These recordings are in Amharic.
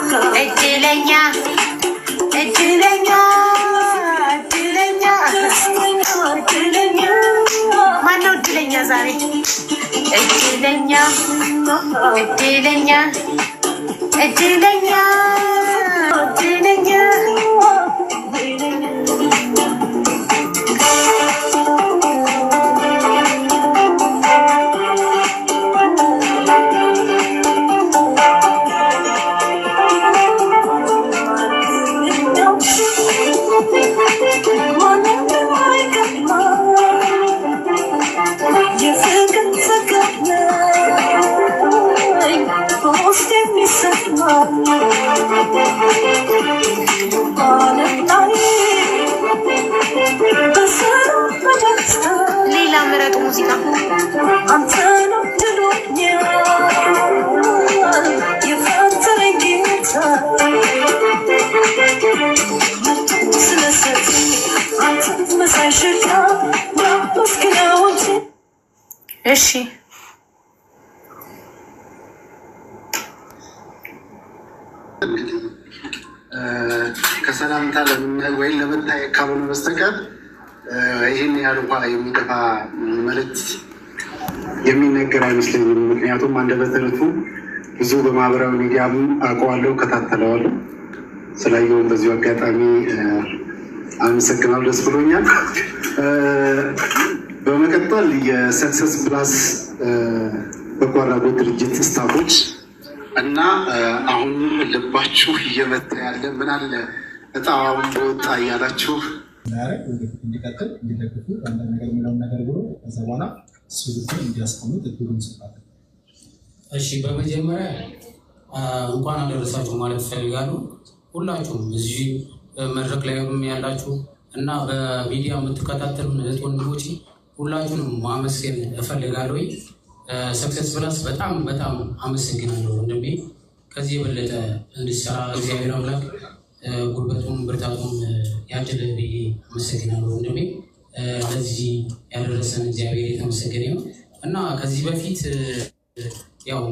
እድለኛ እድለኛ እድለኛ እድለኛ ማነው እድለኛ ዛሬ እድለኛ እድለኛ እድለኛ እድለኛ ሌላ ምረጡ ሙዚቃ እሺ ከሰላምታ ወይ ለመታየት ካልሆነ በስተቀር ይህን ያህል እንኳን የሚጠፋ መልዕክት የሚነገር አይመስለኝም። ምክንያቱም አንደበተ ርቱዕ ብዙ በማህበራዊ ሚዲያም አውቀዋለሁ፣ እከታተለዋለሁ። ስላየውን በዚሁ አጋጣሚ አመሰግናለሁ፣ ደስ ብሎኛል። በመቀጠል የሰክሰስ ፕላስ በጎ አድራጎት ድርጅት ስታፎች እና አሁን ልባችሁ እየመታ ያለ ምን አለ እጣውን በወጣ እያላችሁ እንዲቀጥል እንዲደግፉ አንዳንድ ነገር የሚለውን ነገር ብሎ ከዛ በኋላ ስሉትን እንዲያስቀምጥ እድሉ እንሰጣለን። እሺ፣ በመጀመሪያ እንኳን አደረሳችሁ ማለት እፈልጋለሁ። ሁላችሁም እዚህ መድረክ ላይ ያላችሁ እና በሚዲያ የምትከታተሉ እህት ወንድሞቼ ሁላችሁንም ማመስገን እፈልጋለሁ። ሰክሰስ ፕላስ በጣም በጣም አመሰግናለሁ ወንድሜ። ከዚህ የበለጠ እንድትሰራ እግዚአብሔር አምላክ ጉልበቱን ብርታቱን ያድልህ ብዬ አመሰግናለሁ ወንድሜ። ለዚህ ያደረሰን እግዚአብሔር የተመሰገነ ነው እና ከዚህ በፊት ያው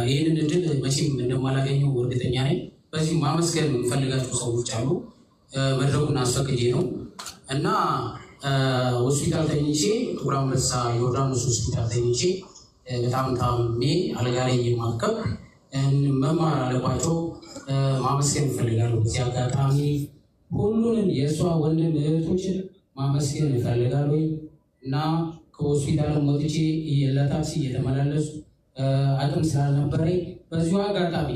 ይህንን እድል መቼም እንደማላገኘው እርግጠኛ ነኝ። በዚህ ማመስገን የምፈልጋቸው ሰዎች አሉ። መድረኩን አስፈቅጄ ነው እና ሆስፒታል ተኝቼ ጥቁር አንበሳ ዮርዳኖስ ሆስፒታል ተኝቼ በጣም ታምሜ አልጋ ላይ የማከም መማር አለባቸው ማመስገን እፈልጋለሁ። በዚህ አጋጣሚ ሁሉንም የእሷ ወንድም እህቶችን ማመስገን እፈልጋለሁ እና ከሆስፒታል ወጥቼ ለታክሲ እየተመላለሱ አቅም ስላልነበረኝ በዚሁ አጋጣሚ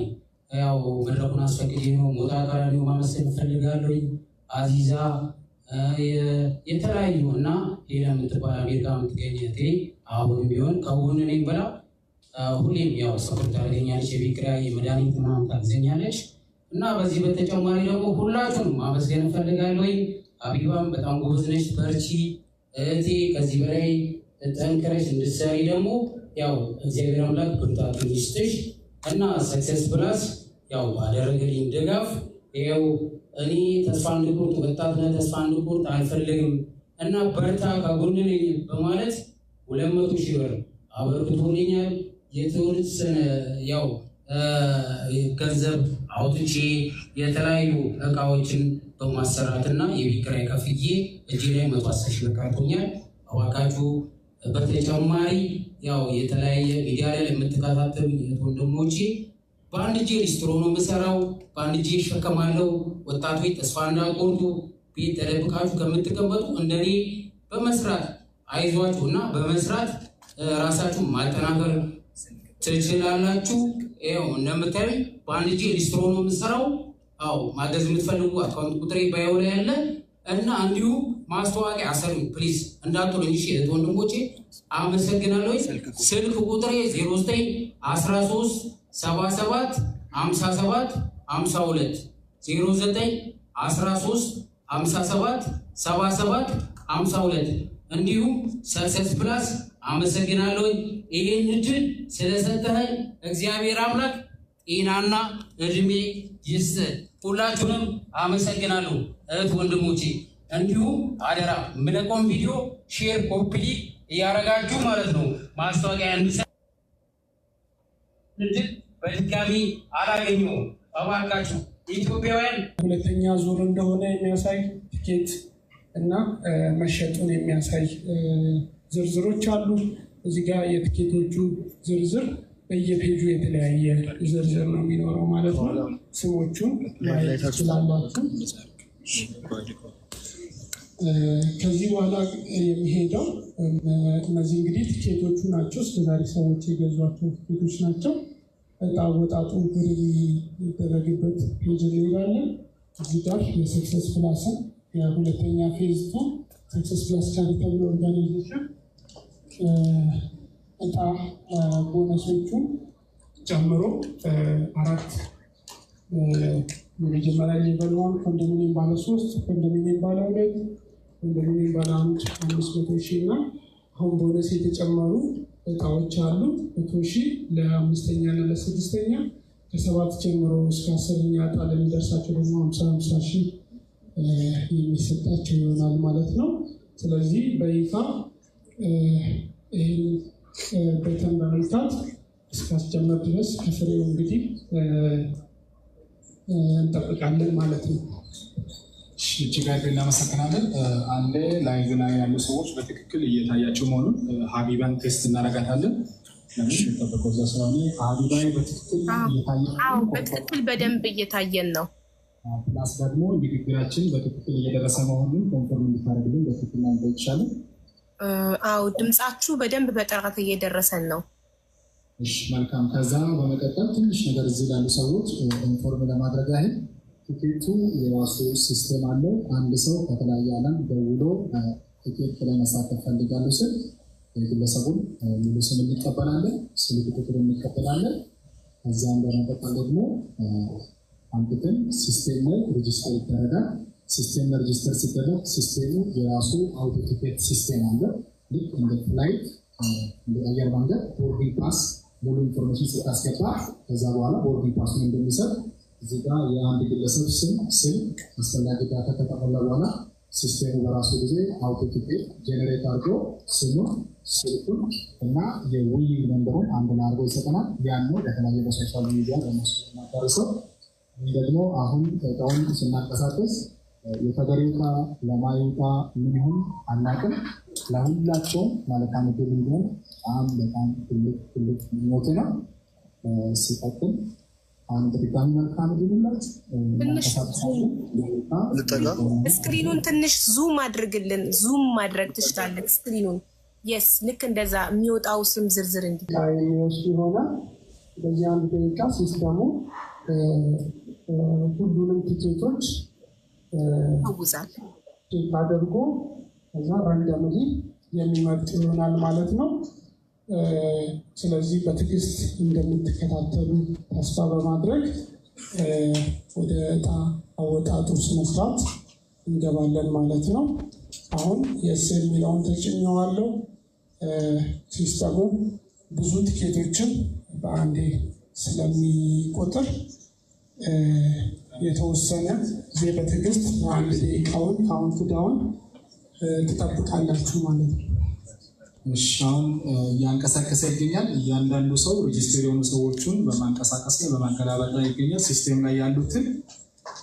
ያው መድረኩን አስፈቅጄ ነው ሞጣ ቀራኒዮ ማመስገን እፈልጋለሁ። አዚዛ የተለያዩ እና ሌላ የምትባል አሜሪካ የምትገኝ እህቴ አሁንም ቢሆን ከጎን ነኝ ብላ ሁሌም ያው ሰፖርት ታደርገኛለች። የቤት ኪራይ የመድኃኒት ምናምን ታግዘኛለች እና በዚህ በተጨማሪ ደግሞ ሁላችሁንም ማመስገን እፈልጋለሁ። አቢባም በጣም ጎበዝ ነች፣ በርቺ እህቴ፣ ከዚህ በላይ ጠንክረሽ እንድትሰሪ ደግሞ ያው እግዚአብሔር አምላክ ብርታቱን ይስጥሽ እና ሰክሰስ ፕላስ ያው አደረገልኝ ድጋፍ ይኸው እኔ ተስፋ እንድቆርጥ ወጣት ነህ ተስፋ እንድቆርጥ አልፈልግም እና በርታ ከጎን ነኝ በማለት 200,000 ብር አበርክቶልኛል። የተወሰነ ያው ገንዘብ አውጥቼ የተለያዩ እቃዎችን በማሰራትና የቤት ኪራይ ከፍዬ እጄ ላይ 110,000 ብር ቀርቶኛል። እባካችሁ በተጨማሪ ያው የተለያየ ሚዲያ ላይ የምትከታተሉ ወንድሞቼ በአንድ እጄ ሊስትሮ ነው የምሰራው፣ በአንድ እጄ እሸከማለሁ። ወጣቶች ተስፋ እንዳትቆርጡ፣ ቤት ተደብቃችሁ ከምትቀመጡ እንደኔ በመስራት አይዟችሁ እና በመስራት ራሳችሁን ማጠናከር ትችላላችሁ። ይኸው እንደምታዩ በአንድ እጄ ሊስትሮ ነው የምሰራው። አዎ ማገዝ የምትፈልጉ አካውንት ቁጥሬ ባዮ ላይ ያለ እና እንዲሁ ማስተዋወቂያ አሰሩ ፕሊዝ እንዳትሉኝ እሺ እህት ወንድሞቼ አመሰግናለሁ። ስልክ ቁጥሬ 0913 77 57 52 0913 57 77 52 እንዲሁም ሰክሰስ ፕላስ አመሰግናለሁ። ይሄን እድል ስለሰጠኸኝ እግዚአብሔር አምላክ ጤናና እድሜ ይስጥ። ሁላችሁንም አመሰግናለሁ እህት ወንድሞቼ። እንዲሁም አደራ ምለቆም ቪዲዮ ሼር ኮፒ እያረጋችሁ ማለት ነው ማስታወቂያ እንድሰ በድጋሚ አላገኘሁም። እባካችሁ ኢትዮጵያውያን ሁለተኛ ዙር እንደሆነ የሚያሳይ ቲኬት እና መሸጡን የሚያሳይ ዝርዝሮች አሉ። እዚህ ጋር የቲኬቶቹ ዝርዝር በየፔጁ የተለያየ ዝርዝር ነው የሚኖረው ማለት ነው። ስሞቹን ማየት ትችላላችሁ። ከዚህ በኋላ የሚሄደው እነዚህ እንግዲህ ቲኬቶቹ ናቸው። እስከዛሬ ሰዎች የገዟቸው ቲኬቶች ናቸው። እጣ አወጣጡ ወደሚደረግበት ፔጅ እንሄዳለን። እዚህ ጋር የሰክሰስ ፕላስን የሁለተኛ ፌዝ ሰክሰስ ፕላስ ቻሪታብል ኦርጋናይዜሽን እጣ ቦነሶቹን ጨምሮ 4 የመጀመሪያ ሌቨል 1 ኮንዶሚኒየም ባለ 3 ኮንዶሚኒየም ባለ 2 ኮንዶሚኒየም ባለ 1 500,000 እና አሁን ቦነስ የተጨመሩ እጣዎች አሉ። 100,000 ለ5ኛ እና ለ6ኛ ከ7 ጀምሮ እስከ 10ኛ እጣ ለሚደርሳቸው ደግሞ 50,000 የሚሰጣቸው ይሆናል ማለት ነው። ስለዚህ በይፋ ይህን በተን በመምታት እስካስጀመር ድረስ ከፍሬው እንግዲህ እንጠብቃለን ማለት ነው። እጅግ አድርገን እናመሰግናለን። አንዴ ላይቭ ላይ ያሉ ሰዎች በትክክል እየታያቸው መሆኑን ሀቢባን ቴስት እናደርጋታለን። ለምን የሚጠበቀው እዛ ስለሆነ ሀቢባይ በትክክል በትክክል በደንብ እየታየን ነው። ፕላስ ደግሞ ንግግራችን በትክክል እየደረሰ መሆኑን ኮንፈርም እንድታደርግልን በትክክል ላይ ይቻላል። አዎ ድምጻችሁ በደንብ በጥራት እየደረሰን ነው። እሺ መልካም። ከዛ በመቀጠል ትንሽ ነገር እዚህ ላሉ ሰዎች ኢንፎርም ለማድረግ ያህል ቲኬቱ የራሱ ሲስተም አለው። አንድ ሰው ከተለያየ ዓለም ደውሎ ቲኬት ላይ መሳተፍ ፈልጋለሁ ስል ግለሰቡን ሙሉ ስም እንቀበላለን፣ ስልክ ቁጥር እንቀበላለን። ከዚያም በመቀጠል ደግሞ አንተን ሲስተም ላይ ሬጂስተር ይደረጋል። ሲስተም ላይ ሬጂስተር ሲደረግ ሲስተሙ የራሱ አውቶ ቲኬት ሲስተም አለ። ልክ እንደ ፍላይት እንደ አየር መንገድ ቦርዲንግ ፓስ ሙሉ ኢንፎርሜሽን ስታስገባ ከዛ በኋላ ቦርዲንግ ፓሱን እንደሚሰጥ እዚህ ጋር የአንድ ግለሰብ ስም አስፈላጊ ዳታ ከተሞላ በኋላ ሲስተሙ በራሱ ጊዜ አውቶ ቲኬት ጀነሬት አድርጎ ስሙን፣ ስልኩን እና የውይ ነንበሩን አንዱን አድርጎ ይሰጠናል። ያን በተለያየ በሶሻል ሚዲያ በነሱ እናዳርሰው። ደግሞ አሁን እቃውን ስናንቀሳቀስ የተገሪውታ ለማይውጣ ምን ይሁን አናውቅም። ለሁላቸውም መልካም ዕድል እንዲሆን በጣም ትልቅ ምኞቴ ነው። ሲቀጥል አንድ ድጋሚ መልካም ዕድል ይላችሁ። ስክሪኑን ትንሽ ዙም አድርግልን። ዙም ማድረግ ትችላለህ ስክሪኑን። የስ ልክ እንደዛ የሚወጣው ስም ዝርዝር የሚወስድ ይሆናል። በዚህ አንድ ደቂቃ ሲስተሙ ሁሉንም ቲኬቶች ይውዛል አድርጎ ከዛ ራንደምሊ የሚመርጥ ይሆናል ማለት ነው። ስለዚህ በትዕግስት እንደምትከታተሉ ተስፋ በማድረግ ወደ እጣ አወጣጡ ስነስርዓት እንገባለን ማለት ነው። አሁን የስ የሚለውን ተጭኘዋለሁ። ሲስተሙ ብዙ ቲኬቶችን በአንዴ ስለሚቆጥር የተወሰነ ጊዜ በትዕግስት አንድ ደቂቃውን ካውንት ዳውን ትጠብቃላችሁ ማለት ነው። እሺ አሁን እያንቀሳቀሰ ይገኛል። እያንዳንዱ ሰው ሬጂስተር የሆኑ ሰዎቹን በማንቀሳቀስ ላይ በማገላበጥ ላይ ይገኛል። ሲስተም ላይ ያሉትን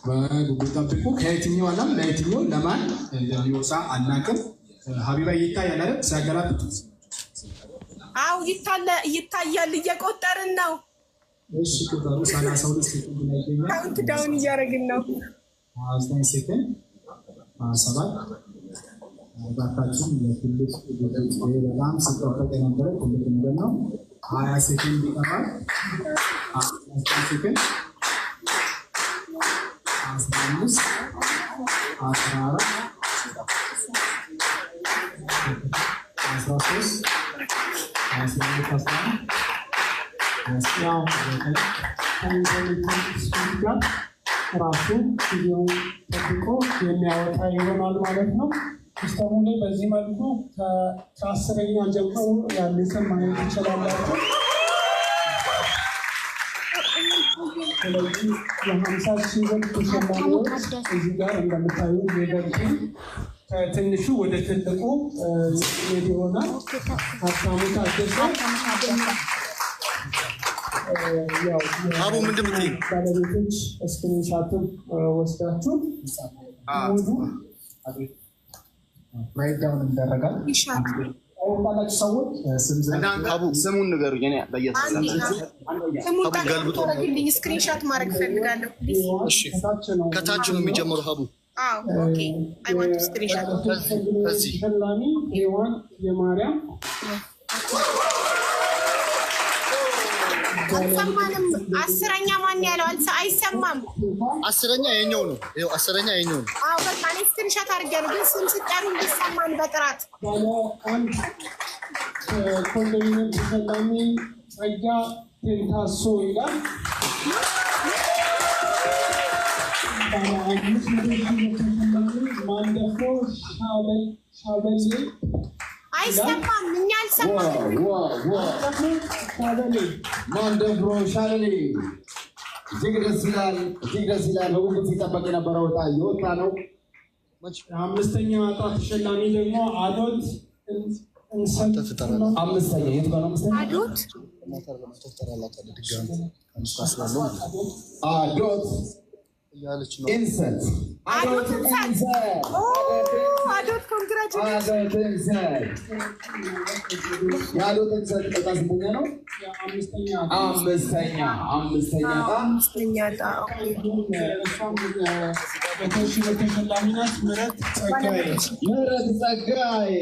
በጉጉት ጠብቁ። ከየትኛው ዓለም ለየትኛው ለማን እንደሚወጣ አናውቅም። ሀቢባ ይታያል አይደል? ሲያገላብጥ አው ይታያል። እየቆጠርን ነው። እሺ ቁጥሩ 32 ሴኮንድ ላይ ይገኛል። ካውንት ዳውን እያደረግን ነው። 9 ሴኮንድ 7 ባካችን ለትልቅ ጉዳዮች በጣም ሲጠበቅ የነበረ ትልቅ ነገር ነው። 20 ሴኮንድ ይቀራል። 10 ሴኮንድ 15 14 ራሱ ጊዜውን ጠብቆ የሚያወጣ ይሆናል ማለት ነው። ሲስተሙ ላይ በዚህ መልኩ ከ10ኛ ጀምሮ ያሉትን ማየት ይችላላችሁ። ስለዚህ የ50,000 ብር ተሸላሚዎች እዚህ ጋር እንደምታዩ የደርሱ ከትንሹ ወደ ትልቁ ሄድ ይሆናል። ሀብታሙ ታደሰ አቡ ምንድን ምትይ ባለቤቶች ስክሪንሻትም ወስዳችሁ ብሬክዳውን እንደረጋል አውጣላችሁ ሰዎች አቡ ስሙን ንገሩኝ። እኔ ስሙን ታገልብጡልኝ ስክሪንሻት ማድረግ ፈልጋለሁ። እሺ ከታች ነው የሚጀምረው አቡ። ኦኬ አይ ዋንት ቱ ስክሪንሻት ከዚህ ተሸላሚ ሄዋን የማርያም አልሰማንም። አስረኛ ማን ያለው አይሰማም። አስረኛ የኛው ነው። ይኸው አስረኛ የኛው ነው። አዎ በቃ እኔ ስክሪንሻት አድርጌያለሁ፣ ግን ስም ስጠሩ እንዲሰማን በጥራት ባለ አንድ ኮንዶሚኒየም ተሸላሚ ጸጋ ቴንታሶ ይላል። ባለ አምስት ተሸላሚ ማንደፎ ሻበሌ አይሰማም። እኛ አልሰማንም። ማንደፍሮ ሻለሌ እጅግ ደስ ይላል፣ እጅግ ደስ ይላል። በጉጉት ሲጠበቅ የነበረው ዕጣ እየወጣ ነው። አምስተኛ ዕጣ ተሸላሚ ደግሞ አዶት አምስተኛ የት ጋር ነው? አምስተኛ አዶት አዶት እያለች ነው። ኢንሰንት አዶት ኮንግራቹሌሽን የአዶት ኢንሰንት ዕጣ ስንተኛ ነው? አምስተኛ ዕጣ ተሸላሚ ናት ምህረት ጸጋዬ።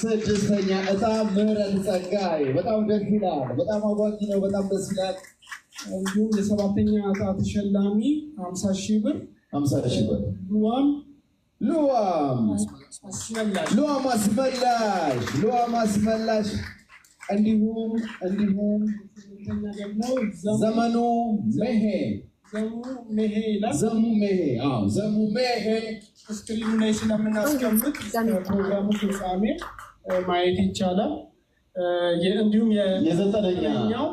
ስድስተኛ ዕጣ ምህረት ጸጋዬ። በጣም ደስ ይላል። በጣም አጓጊ ነው። በጣም ደስ ይላል። እንዲሁም የሰባተኛ ዕጣ ተሸላሚ 50,000 ብር ሉዋም አስመላሽ እንዲሁም ደግሞ ዘመኑ ሜሄ ስክሪኑ ላይ ስለምናስቀምጥ ፕሮግራሙ ፍጻሜ ማየት ይቻላል። እንዲሁም የዘጠነኛው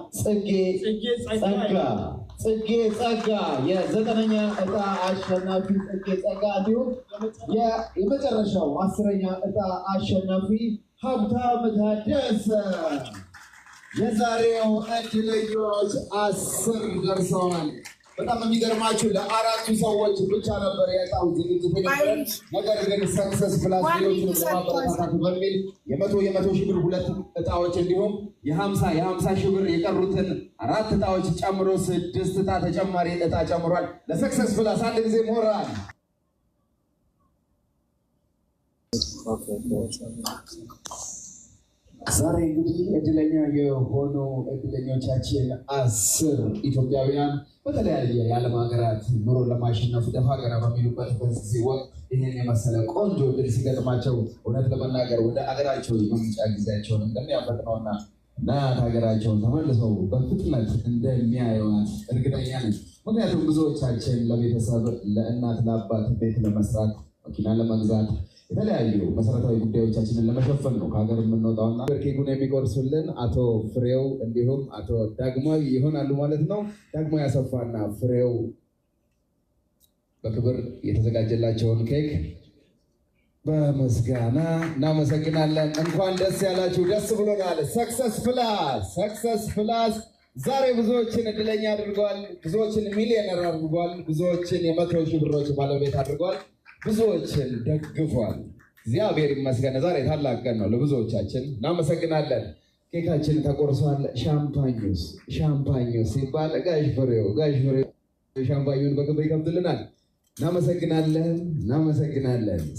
ጽጌ ጸጋ የዘጠነኛ ዕጣ አሸናፊ ጽጌ ጸጋ፣ እንዲሁም የመጨረሻው 10ኛ ዕጣ አሸናፊ ሀብታም ታደሰ። የዛሬው ዕድለኞች 10 ደርሰዋል። በጣም የሚገርማችሁ ለአራቱ ሰዎች ብቻ ነበር የዕጣው ዝግጅት የነበረ። ነገር ግን ሰክሰስ ፕላስ ሌሎችን ለማበረታታት በሚል የመቶ ሺህ ብር 2 ዕጣዎች እንዲሁም የ50 ሺህ ብር የቀሩትን 4 ዕጣዎች ጨምሮ 6 ዕጣ ተጨማሪ ዕጣ ጨምሯል። ለሰክሰስ ፕላስ አንድ ጊዜ ሞራል። ዛሬ እንግዲህ እድለኛ የሆኑ እድለኞቻችን 10 ኢትዮጵያውያን በተለያየ የዓለም ሀገራት ኑሮ ለማሸነፍ ደፋ ቀና በሚሉበት በዚህ ወቅት ይህን የመሰለ ቆንጆ ድል ሲገጥማቸው እውነት ለመናገር ወደ ሀገራቸው የመምጫ ጊዜያቸውን እንደሚያፈጥነውና እናት ሀገራቸውን ተመልሰው በፍጥነት እንደሚያዩዋት እርግጠኛ ነኝ። ምክንያቱም ብዙዎቻችን ለቤተሰብ ለእናት ለአባት ቤት ለመስራት መኪና ለመግዛት የተለያዩ መሰረታዊ ጉዳዮቻችንን ለመሸፈን ነው ከሀገር የምንወጣውና ኬኩን የሚቆርሱልን አቶ ፍሬው እንዲሁም አቶ ዳግማዊ ይሆናሉ ማለት ነው። ዳግማዊ አሰፋና ፍሬው በክብር የተዘጋጀላቸውን ኬክ በመስጋና እናመሰግናለን። እንኳን ደስ ያላችሁ፣ ደስ ብሎናል። ሰክሰስ ፕላስ ዛሬ ብዙዎችን እድለኛ አድርጓል። ብዙዎችን ሚሊዮነር አድርጓል። ብዙዎችን የ100 ሺህ ብሮች ባለቤት አድርጓል። ብዙዎችን ደግፏል። እግዚአብሔር ይመስገን። ዛሬ ታላቅ ቀን ነው ለብዙዎቻችን። እናመሰግናለን። ኬካችን ተቆርሷል። ሻምፓኙስ ሲባል ጋሽ ፍሬው ሻምፓኙን በክብር ይከፍትልናል። እናመሰግናለን።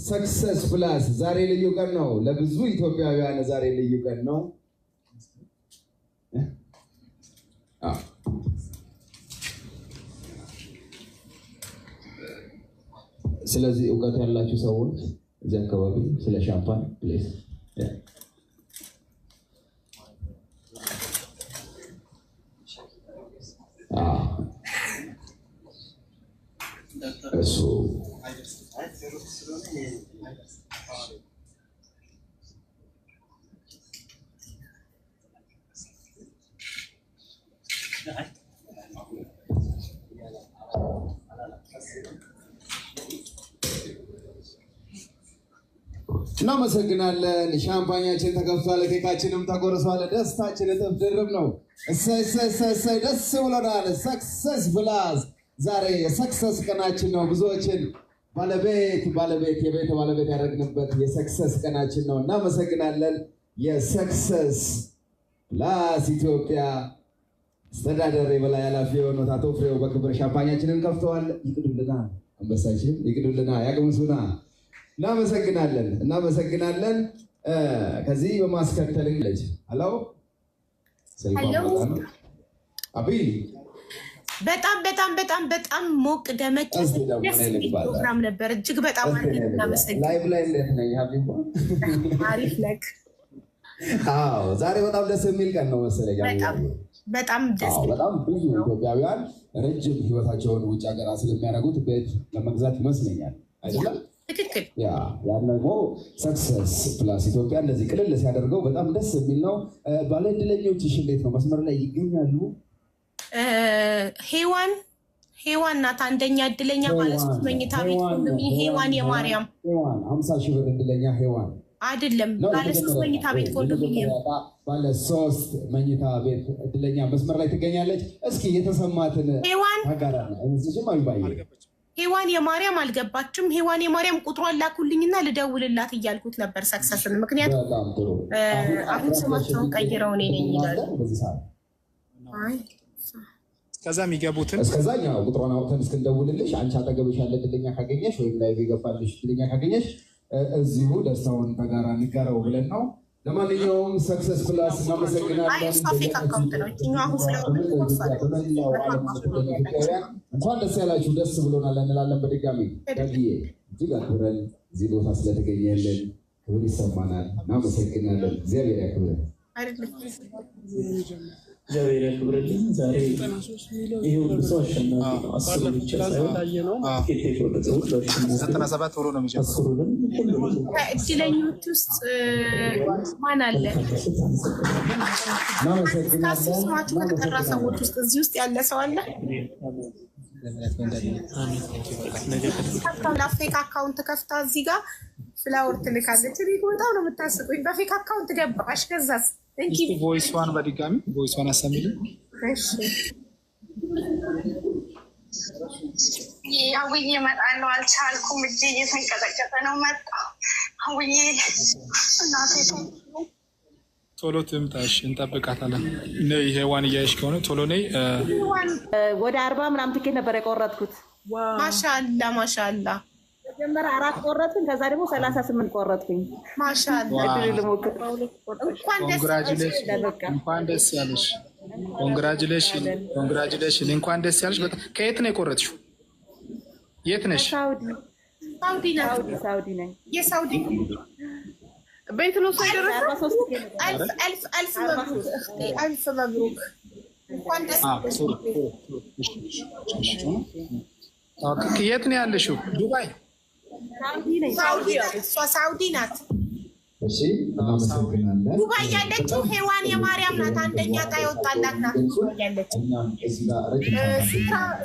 ሰክሰስ ፕላስ ዛሬ ልዩ ቀን ነው ለብዙ ኢትዮጵያውያን። ዛሬ ልዩ ቀን ነው። ስለዚህ እውቀት ያላችሁ ሰዎች እዚህ አካባቢ ስለ ሻምፓኝ ፕሌስ እሱ እናመሰግናለን። ሻምፓኛችን ተከፍቷል፣ ኬካችንም ተቆርሷል። ደስታችን እጥፍ ድርብ ነው። እሰይ ደስ ብሎናል። ሰክሰስ ፕላስ ዛሬ የሰክሰስ ቀናችን ነው። ብዙዎችን የቤት ባለቤት ያደረግንበት የሰክሰስ ቀናችን ነው። እናመሰግናለን። የሰክሰስ ፕላስ ኢትዮጵያ አስተዳደር የበላይ ኃላፊ የሆኑት አቶ ፍሬው በክብር ሻምፓኛችንን ከፍተዋል። ይቅዱልና አንበሳችን ይቅዱልና ያቅምሱና እናመሰግናለን። ከዚህ በማስከተል ልጅ አላው አቢል በጣም ሞቅ ደመቅ ፕሮግራም ነበር። እጅግ በጣም አሪፍ ለክ ዛሬ በጣም ደስ የሚል ቀን ነው መሰለኝ። በጣም ብዙ ኢትዮጵያውያን ረጅም ህይወታቸውን ውጭ ሀገራት ስለሚያደርጉት ቤት ለመግዛት ይመስለኛል አይደለም? ትክክል። ያን ደግሞ ሰክሰስ ፕላስ ኢትዮጵያ እንደዚህ ቅልል ሲያደርገው በጣም ደስ የሚል ነው። ባለ ዕድለኞችሽ እንዴት ነው? መስመር ላይ ይገኛሉ? ሄዋን ናት አንደኛ ዕድለኛ፣ ባለ 3 መኝታ ቤት ሄዋን የማርያም 50 ሺህ ብር ዕድለኛ ሄዋን አይደለም፣ ባለ 3 መኝታ ቤት ኮንዶሚኒየም ባለ 3 መኝታ ቤት ዕድለኛ መስመር ላይ ትገኛለች። እስኪ የተሰማትን ታጋራና እንስሽም አይባይ ሄዋን የማርያም አልገባችም። ሄዋን የማርያም ቁጥሯን ላኩልኝና ልደውልላት እያልኩት ነበር ሰክሰስን። ምክንያቱም አሁን ስማቸውን ቀይረው እኔ ነኝ ይላሉ። እስከዛ የሚገቡትን እስከዛኛ ቁጥሯን አውጥተን እስክንደውልልሽ አንቺ አጠገብሽ ያለ ዕድለኛ ካገኘሽ ወይም ላይ የገባልሽ ዕድለኛ ካገኘሽ እዚሁ ደስታውን ተጋራ እንጋራው ብለን ነው። ለማንኛውም ሰክሰስ ፕላስ እናመሰግናለን። እንኳን ደስ ያላችሁ፣ ደስ ብሎናል እንላለን። በድጋሚ ደግዬ እጅግ አክብረን እዚህ ቦታ ስለተገኘልን ክብር ይሰማናል። እናመሰግናለን። እግዚአብሔር ያክብረን። እግዚአብሔር ያክብርልኝ። ዛሬ ይሄ ሁሉ ሰው አሸናፊ ነው። 10 ብቻ ሳይሆን ትኬት የቆረጠ ሁላችሁም 97 ሆኖ ነው የሚጀምረው። ከእድለኞች ውስጥ ማን አለ? ስማችሁ ከተጠራ ሰዎች ውስጥ እዚህ ውስጥ ያለ ሰው አለ? ፌክ አካውንት ከፍታ እዚህ ጋር ፍላወር ትልካለች። በጣም ነው የምታስቁኝ። በፌክ አካውንት ገባሽ። ከዛስ ቮይስዋን በድጋሚ ቮይስዋን አሰሚልኝ። አውዬ እመጣለሁ አልቻልኩም። እጄ እየተንቀጠቀጠ ነው። መጣ አውዬ እናቴ ቶሎ ትምጣሽ፣ እንጠብቃታለን። ነይ ሄዋን እያየሽ ከሆነ ቶሎ ነይ። ወደ 40 ምናምን ትኬት ነበር የቆረጥኩት። ማሻአላ መጀመሪያ 4 ቆረጥኩኝ። ከዛ ደግሞ 38 ቆረጥኩኝ። ማሻአላ እንኳን ደስ ያለሽ። ኮንግራጁሌሽን እንኳን ደስ ያለሽ። ከየት ነው የቆረጥሽው? የት ነሽ? ሳውዲ ነኝ። የሳውዲ ቤት ነው ሳይደረስ አልፍ መብሩክ። እንኳን ደስ ያለሽ። የት ነው ያለሽው? ዱባይ ሳውዲ ናት። እሺ እናመሰግናለን። ዱባይ ያለችው ሄዋን የማርያም ናት። አንደኛ ዕጣ የወጣላት ናት። ያለችው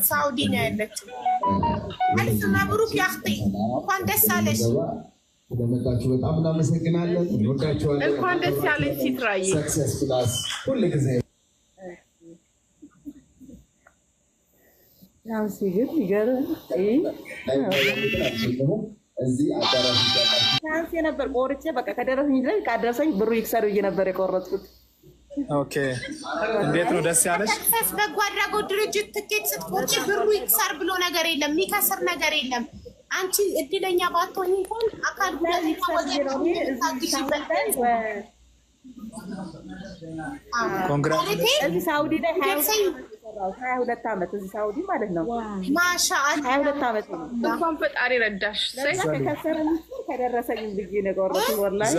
ሳውዲ ነው ያለችው። አልፍ መብሩክ ያክቲ። እንኳን ደስ አለሽ። ስለመጣችሁ በጣም እናመሰግናለን። እንወዳችኋለን። እንኳን ደስ ያለሽ ሲትራዬ። ሰክሰስ ፕላስ ሁሉ ጊዜ ያው ሲግል ይገርም እዚህ አዳራሽ ታንስ የነበር ቆርጬ በቃ ከደረሰኝ ላይ ካደረሰኝ ብሩ ይክሰር ብዬ ነበር የቆረጥኩት። ኦኬ እንዴት ነው ደስ ያለሽ? ሰክሰስ በጎ አድራጎት ድርጅት ትኬት ስትቆርጪ ብሩ ይክሰር ብሎ ነገር የለም፣ የሚከስር ነገር የለም። አንቺ እድለኛ ባትሆኝ እንኳን አካል ጉዳት ይታወቃል። እዚህ ሳውዲ ላይ 22 ዓመት እዚህ ሳውዲ ማለት ነው። ማሻአላ 22 ዓመት ነው። እንኳን ፈጣሪ ረዳሽ። ከከሰረኝ ከደረሰኝ ብዬ ነው ቆረጥኩት። ወላሂ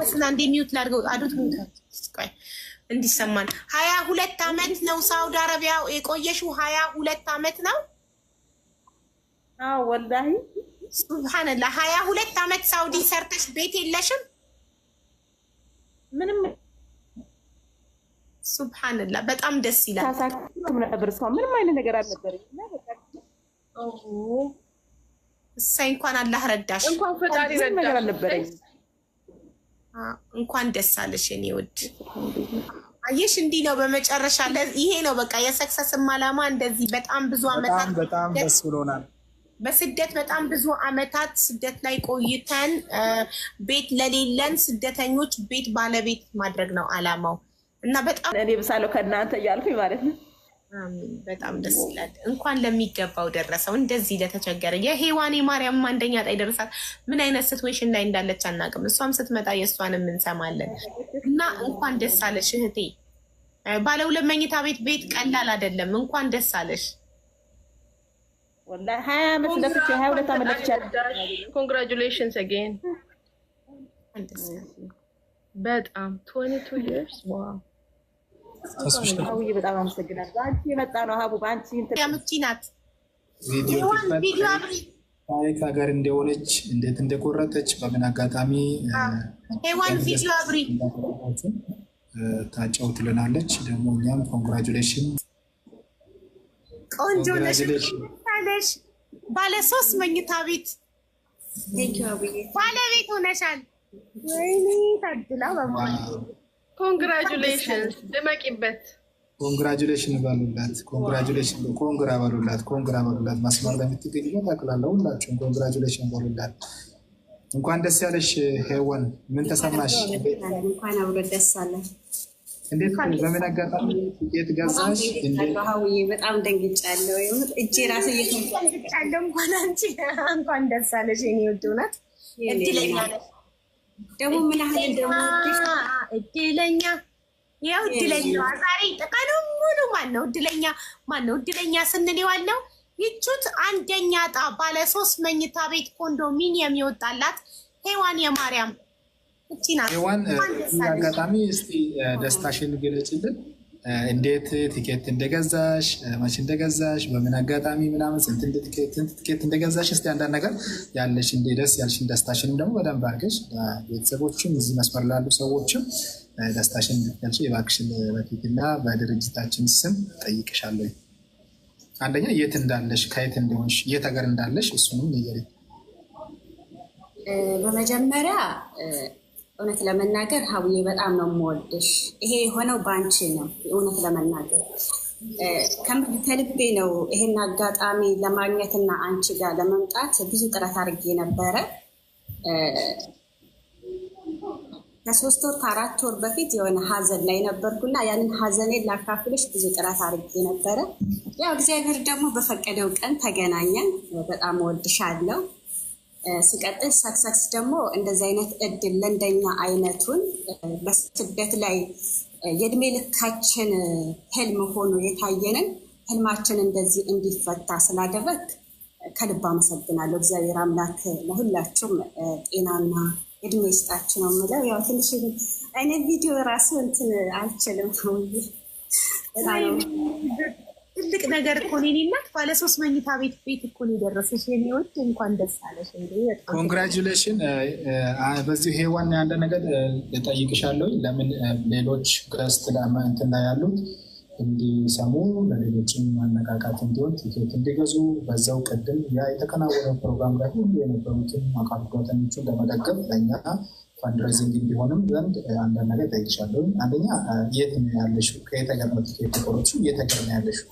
እና እንደ ሚውት ላድርገው አዱት ቆይ እንዲሰማን 22 ዓመት ነው ሳውዲ አረቢያ የቆየሽው? 22 ዓመት ነው? አዎ ወላሂ ሱብሃንአላህ። 22 ዓመት ሳውዲ ሰርተሽ ቤት የለሽም? ምንም ሱብሃንአላህ በጣም ደስ ይላል። ታሳክም ነበር እስካሁን ምንም አይነት ነገር አልነበረኝም። እሰይ እንኳን አላህ ረዳሽ። እንኳን ፈጣሪ ረዳሽ ነገር አልነበረኝም። እንኳን ደስ አለሽ የኔ ውድ። አየሽ እንዲህ ነው በመጨረሻ ይሄ ነው በቃ የሰክሰስም ዓላማ እንደዚህ በጣም ብዙ አመታት በጣም ደስ ብሎናል። በስደት በጣም ብዙ አመታት ስደት ላይ ቆይተን ቤት ለሌለን ስደተኞች ቤት ባለቤት ማድረግ ነው ዓላማው እና በጣም እኔ ብሳለሁ ከእናንተ እያልኩኝ ማለት ነው። አሜን። በጣም ደስ ይላል። እንኳን ለሚገባው ደረሰው እንደዚህ ለተቸገረ የሔዋኔ ማርያም አንደኛ ጣይ ደረሳት። ምን አይነት ሲትዌሽን ላይ እንዳለች አናውቅም። እሷም ስትመጣ የእሷንም እንሰማለን እና እንኳን ደስ አለሽ እህቴ። ባለ 2 መኝታ ቤት ቀላል አይደለም። እንኳን ደስ አለሽ። ወላሂ 20 ዓመት ለፍቼ 22 ዓመት ለፍቼ ኮንግራቹሌሽንስ አጌን በጣም 22 years ዋው አውዬ በጣም አመሰግናለሁ። አንቺ የመጣ ነው ሀቡ አንቺ ያምጪናት ቪዲዮ ታሪክ ሀገር እንደሆነች እንዴት እንደቆረጠች በምን አጋጣሚ ሔዋን ቪዲዮ አብሪ ታጫውትልናለች። ደግሞ እኛም ኮንግራቹሌሽን ቆንጆ ነሽ ባለ 3 መኝታ ቤት ባለቤት ሆነሻል። ወይኔ ታድላ በማለት ኮንግራቹሌሽንስ ደመቂበት ኮንግራቹሌሽን ባሉላት ኮንግራቹሌሽን ኮንግራ ባሉላት ማስማር ለምትገኝ ታክላለሁ። ሁላችሁም ኮንግራቹሌሽን ባሉላት እንኳን ደስ ያለሽ ሔዋን። ምን ተሰማሽ? እንኳን አብሮ ደስ አለ። እንዴት በምን አጋጣሚ ትኬት ገዛሽ? ሀውዬ በጣም ደንግጫለሁ። እጄ ራሴ እየተንቀጫለሁ። እንኳን አንቺ እንኳን ደስ አለሽ የኔ ውድ እውነት እድለኛ ነሽ። ደግሞ ምን ያህል እንደምወድሽ እድለኛ ያው እድለኛዋ ዛሬ ቀኑን ሙሉ ማነው እድለኛ ስንል የዋለው ይቹት አንደኛ ዕጣ ባለ 3 መኝታ ቤት ኮንዶሚኒየም ይወጣላት ሔዋን የማርያም እቺ ናት። ሔዋን አጋጣሚ እስቲ ደስታሽን ግለጭልን። እንዴት ቲኬት እንደገዛሽ፣ መቼ እንደገዛሽ፣ በምን አጋጣሚ ምናምን ስንት ቲኬት እንደገዛሽ እስቲ አንዳንድ ነገር ያለሽ እንደ ደስ ያልሽን ደስታሽንም ደግሞ በደንብ አድርገሽ ቤተሰቦችም እዚህ መስመር ላሉ ሰዎችም ደስታሽን እንድትገልጪ እባክሽን በፊትና በድርጅታችን ስም ጠይቅሻለሁ። አንደኛ የት እንዳለሽ፣ ከየት እንደሆንሽ፣ የት ሀገር እንዳለሽ እሱንም ንገሪኝ። በመጀመሪያ እውነት ለመናገር ሀውዬ በጣም ነው የምወድሽ። ይሄ የሆነው በአንቺ ነው። እውነት ለመናገር ከልቤ ነው። ይሄን አጋጣሚ ለማግኘትና አንቺ ጋር ለመምጣት ብዙ ጥረት አድርጌ ነበረ። ከ3 ወር ከ4 ወር በፊት የሆነ ሀዘን ላይ ነበርኩና ያንን ሀዘኔን ላካፍልሽ ብዙ ጥረት አድርጌ ነበረ። ያው እግዚአብሔር ደግሞ በፈቀደው ቀን ተገናኘን። በጣም እወድሻለሁ። ሲቀጥል ሰክሰስ ደግሞ እንደዚህ አይነት እድል ለእንደኛ አይነቱን በስደት ላይ የእድሜ ልካችን ህልም ሆኖ የታየንን ህልማችን እንደዚህ እንዲፈታ ስላደረግ ከልብ አመሰግናለሁ። እግዚአብሔር አምላክ ለሁላችሁም ጤናና እድሜ ይስጣችሁ ነው የምለው። ያው ትንሽ አይነት ቪዲዮ ራሱ እንትን አልችልም። ትልቅ ነገር እኮ ነው። እኔ እናት ባለ 3 መኝታ ቤት እኮ ነው የደረሰሽ። የሚወድ እንኳን ደስ አለሽ። ኮንግራቹሌሽን። በዚህ ሔዋን አንድ ነገር ልጠይቅሻለሁ። ለምን ሌሎች ገስት እንትን ላይ ያሉት እንዲሰሙ ለሌሎችም ማነቃቃት እንዲሆን ቲኬት እንዲገዙ በዛው ቅድም ያ የተከናወነው ፕሮግራም ላይ ሁሉ የነበሩትን አካል ጉዳተኞችን ለመደገፍ ለእኛ ፋንድሬዚንግ እንዲሆንም ዘንድ አንዳንድ ነገር ጠይቅሻለሁ። አንደኛ የት ነው ያለሽው? ከየት ሀገር ነው ቲኬት የቆረጥሽው? የት ሀገር ነው ያለሽው?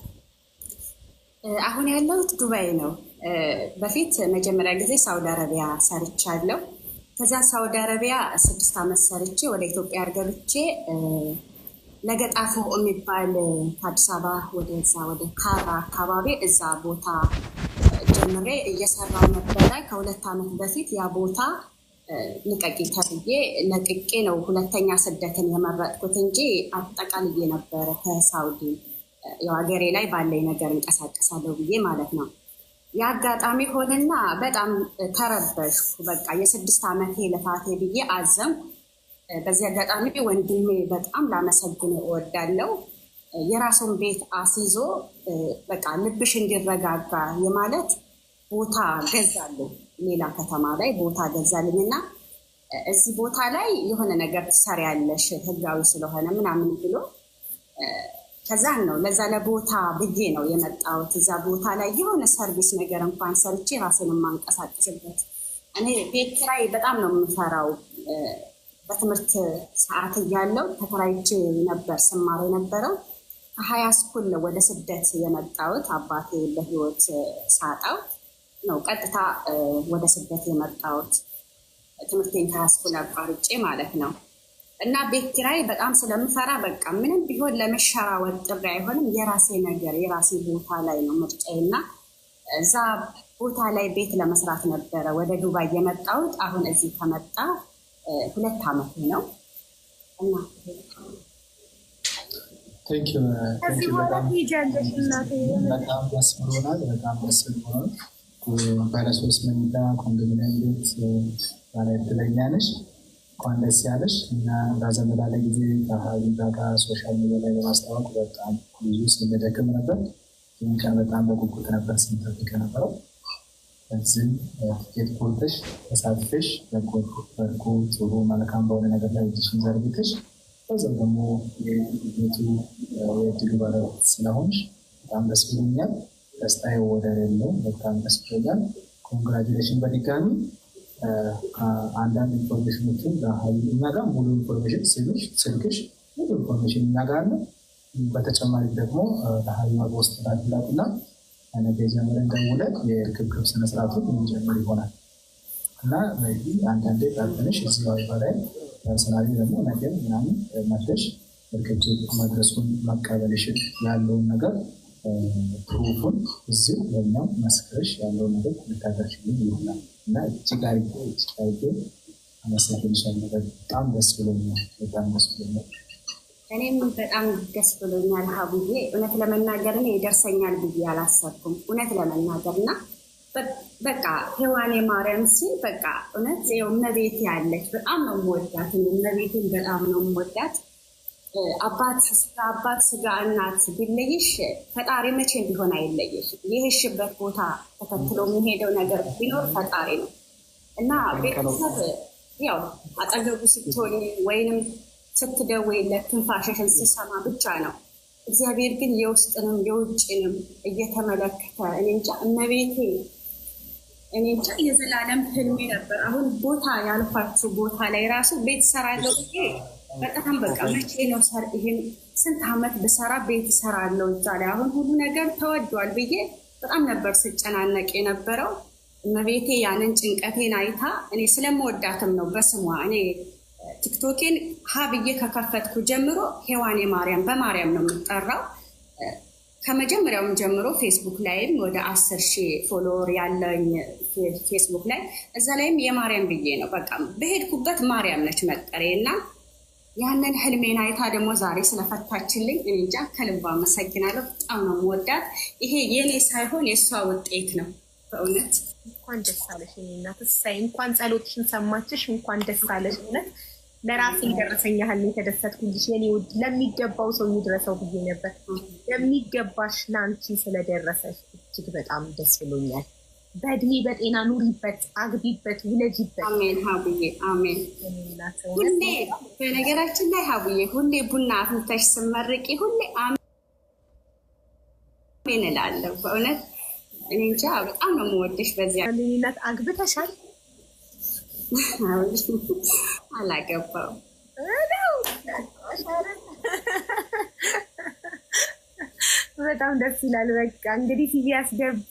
አሁን ያለሁት ዱባይ ነው። በፊት መጀመሪያ ጊዜ ሳውዲ አረቢያ ሰርቻለሁ። ከዛ ሳውዲ አረቢያ 6 ዓመት ሰርቼ ወደ ኢትዮጵያ ገብቼ ለገጣፎ የሚባል ከአዲስ አበባ ወደዛ ወደ ካራ አካባቢ እዛ ቦታ ጀምሬ እየሰራሁ ነበረ። ከ2 ዓመት በፊት ያ ቦታ ልቀቂ ተብዬ ለቅቄ ነው ሁለተኛ ስደትን የመረጥኩት እንጂ አጠቃልዬ ነበረ ከሳውዲ የሀገሬ ላይ ባለኝ ነገር እንቀሳቀሳለሁ ብዬ ማለት ነው። የአጋጣሚ ሆነና በጣም ተረበሽኩ። በቃ የ6 ዓመቴ ልፋቴ ብዬ አዘንኩ። በዚህ አጋጣሚ ወንድሜ በጣም ላመሰግን እወዳለሁ። የራሱን ቤት አስይዞ በቃ ልብሽ እንዲረጋጋ የማለት ቦታ ገዛልኝ። ሌላ ከተማ ላይ ቦታ ገዛልኝ እና እዚህ ቦታ ላይ የሆነ ነገር ትሰሪያለሽ ህጋዊ ስለሆነ ምናምን ብሎ ከዛን ነው ለዛ ለቦታ ብዬ ነው የመጣሁት። እዛ ቦታ ላይ የሆነ ሰርቪስ ነገር እንኳን ሰርቼ ራሴን የማንቀሳቀስበት። እኔ ቤት ኪራይ በጣም ነው የምፈራው። በትምህርት ሰዓት እያለው ተከራይቼ ነበር ስማር የነበረው። ከሀያ ስኩል ወደ ስደት የመጣሁት አባቴ በህይወት ሳጣው ነው ቀጥታ ወደ ስደት የመጣሁት ትምህርቴን ከሀያ ስኩል አቋርጬ ማለት ነው። እና ቤት ኪራይ በጣም ስለምፈራ በቃ ምንም ቢሆን ለመሸራወጥ ጥሪ አይሆንም። የራሴ ነገር የራሴ ቦታ ላይ ነው ምርጫዬ እና እዛ ቦታ ላይ ቤት ለመስራት ነበረ ወደ ዱባይ የመጣሁት። አሁን እዚህ ከመጣ 2 ዓመት ነው እና በጣም ደስ ብሎናል። በጣም ደስ ብሎናል። ባለ 3 መኝታ ኮንዶሚኒየም ቤት ባለ እድለኛ ነሽ። እንኳን ደስ ያለሽ እና ረዘም ላለ ጊዜ ከሀቢባ ጋር ሶሻል ሚዲያ ላይ በማስታወቅ በጣም ብዙ ስንደክም ነበር። ይህን ቀን በጣም በጉጉት ነበር ስንጠብቅ ነበረው። እዚህም ትኬት ቆርጠሽ ተሳትፈሽ በጎ ጥሩ መልካም በሆነ ነገር ላይ እጅሽን ዘርግተሽ በዛም ደግሞ የቤቱ የእድሉ ባለቤት ስለሆንሽ በጣም ደስ ብሎኛል። ደስታዬ ወደር የለውም። በጣም ደስ ብሎኛል። ኮንግራጁሌሽን በድጋሚ። አንዳንድ ኢንፎርሜሽኖችን እኛ ጋር ሙሉ ኢንፎርሜሽን ስልክሽ ሙሉ ኢንፎርሜሽን እኛ ጋር አለ። በተጨማሪ ደግሞ ለሀቢባ በውስጥ ላክላት እና ነገ ጀምረን ደውለን የርክብክብ ስነስርዓቱን የምንጀምር ይሆናል እና በዚህ አንዳንዴ ጠርተንሽ እዚህ ሀቢባ ላይ ፐርሰናሊ ደግሞ ነገር ምናምን መለሽ እርክብክብ መድረሱን መቀበልሽን ያለውን ነገር ፕሩፉን እዚሁ ለእኛም መስክረሽ ያለውን ነገር ልታደርሽልን ይሆናል እና እጅግ አድርጌ አመሰግንሻለሁ። በጣም ደስ ብሎኛል። በጣም ደስ ብሎኛል። እኔም በጣም ደስ ብሎኛል ሀቡዬ። እውነት ለመናገር እኔ ይደርሰኛል ብዬ አላሰብኩም። እውነት ለመናገር እና በቃ ሔዋኔ ማርያም ሲል በቃ እውነት እመቤቴ ያለች በጣም ነው የምወዳት። እመቤቴን በጣም ነው የምወዳት። አባት ስጋ እናት ቢለይሽ ፈጣሪ መቼም ቢሆን አይለይሽ። ይህሽበት ቦታ ተከትሎ የሚሄደው ነገር ቢኖር ፈጣሪ ነው እና ቤተሰብ ያው አጠገቡ ስትሆን ወይንም ስትደውይለት ትንፋሽሽን ስሰማ ብቻ ነው። እግዚአብሔር ግን የውስጥንም የውጭንም እየተመለከተ እኔ እንጃ እመቤቴ እኔ እንጃ የዘላለም ህልሜ ነበር። አሁን ቦታ ያልኳችሁ ቦታ ላይ ራሱ ቤት ሰራለሁ ብዬ በጣም በቃ መቼ ነው ይሄን ስንት ዓመት ብሰራ ቤት ሰራለሁ እዛ ላይ አሁን ሁሉ ነገር ተወዷል ብዬ በጣም ነበር ስጨናነቅ የነበረው። እመቤቴ ያንን ጭንቀቴን አይታ እኔ ስለምወዳትም ነው በስሟ እኔ ቲክቶኬን ሀብዬ ከከፈትኩ ጀምሮ ሔዋኔ ማርያም በማርያም ነው የምጠራው። ከመጀመሪያውም ጀምሮ ፌስቡክ ላይም ወደ 10,000 ፎሎወር ያለኝ ፌስቡክ ላይ እዛ ላይም የማርያም ብዬ ነው በቃ በሄድኩበት ማርያም ነች መጠሬ እና ያንን ህልሜን አይታ ደግሞ ዛሬ ስለፈታችልኝ እኔ እንጃ ከልባ አመሰግናለሁ። በጣም ነው የምወዳት። ይሄ የኔ ሳይሆን የእሷ ውጤት ነው በእውነት። እንኳን ደስ አለሽ እናት። እሰይ እንኳን ጸሎትሽን ሰማችሽ። እንኳን ደስ አለሽ እውነት። ለራሴ የደረሰኝ ያህል የተደሰትኩልሽ የኔ ውድ። ለሚገባው ሰው ይድረሰው ብዬ ነበር። የሚገባሽ ለአንቺ ስለደረሰሽ እጅግ በጣም ደስ ብሎኛል። በእድሜ በጤና ኑሪበት፣ አግቢበት፣ ውለጂበት። አሜን ሀቡዬ አሜን። ሁሌ በነገራችን ላይ ሀቡዬ ሁሌ ቡና አፍልተሽ ስመርቂ ሁሌ አሜን እላለሁ በእውነት። እኔ እንጃ በጣም ነው የምወድሽ። በዚያ እናት አግብተሻል? አላገባም። በጣም ደስ ይላል። በቃ እንግዲህ ቲቪ ያስገቡ።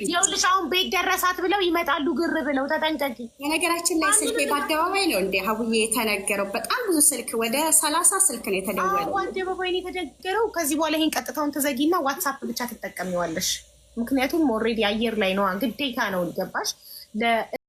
ይኸውልሽ አሁን ቤት ደረሳት ብለው ይመጣሉ ግር ብለው፣ ተጠንቀቂ። የነገራችን ላይ ስልክ በአደባባይ ነው እንደ ሀቡዬ የተነገረው። በጣም ብዙ ስልክ ወደ 30 ስልክ ነው የተደወለው። አደባባይ ነው የተነገረው። ከዚህ በኋላ ይሄን ቀጥታውን ተዘጊና ዋትሳፕ ብቻ ትጠቀሚዋለሽ። ምክንያቱም ኦልሬዲ አየር ላይ ነው፣ ግዴታ ነው። ገባሽ?